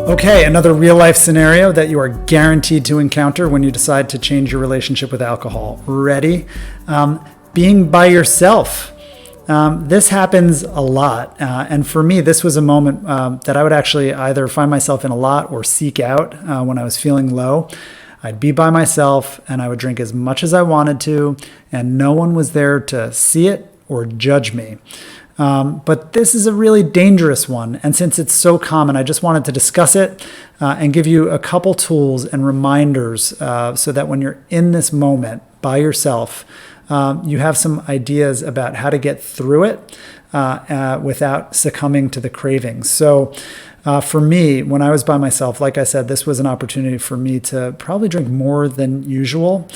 Okay, another real life scenario that you are guaranteed to encounter when you decide to change your relationship with alcohol. Ready? Being by yourself. This happens a lot. And for me, this was a moment that I would actually either find myself in a lot or seek out when I was feeling low. I'd be by myself and I would drink as much as I wanted to, and no one was there to see it or judge me. But this is a really dangerous one. And since it's so common, I just wanted to discuss it and give you a couple tools and reminders so that when you're in this moment by yourself, you have some ideas about how to get through it without succumbing to the cravings. So for me, when I was by myself, like I said, this was an opportunity for me to probably drink more than usual.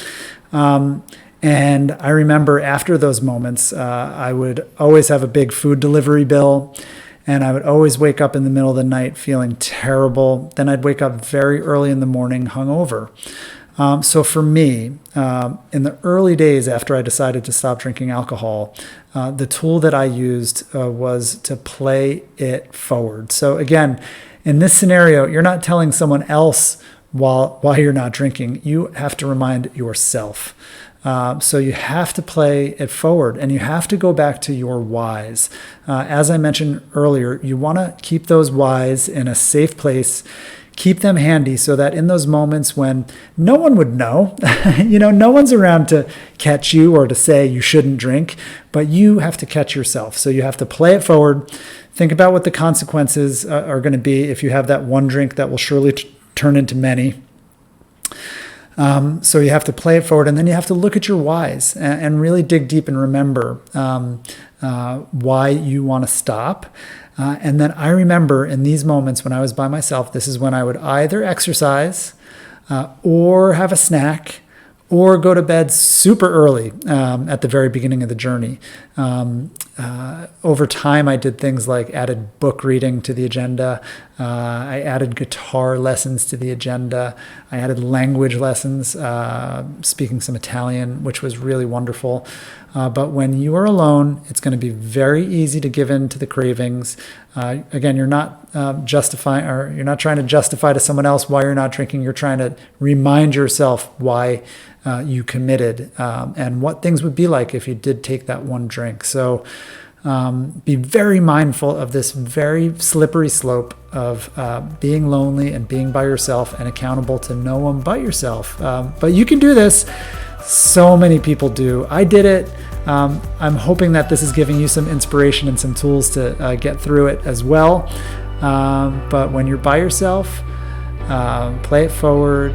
And I remember after those moments, I would always have a big food delivery bill, and I would always wake up in the middle of the night feeling terrible. Then I'd wake up very early in the morning hungover. So for me, in the early days after I decided to stop drinking alcohol, the tool that I used was to play it forward. So again, in this scenario, you're not telling someone else while you're not drinking. You have to remind yourself. So you have to play it forward, and you have to go back to your whys. As I mentioned earlier, you want to keep those whys in a safe place. Keep them handy so that in those moments when no one would know, no one's around to catch you or to say you shouldn't drink, but you have to catch yourself. So you have to play it forward. Think about what the consequences are going to be if you have that one drink that will surely turn into many. So you have to play it forward, and then you have to look at your whys and really dig deep and remember why you want to stop. And then I remember in these moments when I was by myself, this is when I would either exercise or have a snack or go to bed super early at the very beginning of the journey. Over time, I did things like added book reading to the agenda. I added guitar lessons to the agenda. I added language lessons, speaking some Italian, which was really wonderful. But when you are alone, it's going to be very easy to give in to the cravings. Again, you're not justifying, or you're not trying to justify to someone else why you're not drinking. You're trying to remind yourself why you committed and what things would be like if you did take that one drink. So be very mindful of this very slippery slope of being lonely and being by yourself and accountable to no one but yourself. But you can do this. So many people do. I did it. I'm hoping that this is giving you some inspiration and some tools to get through it as well. But when you're by yourself, play it forward.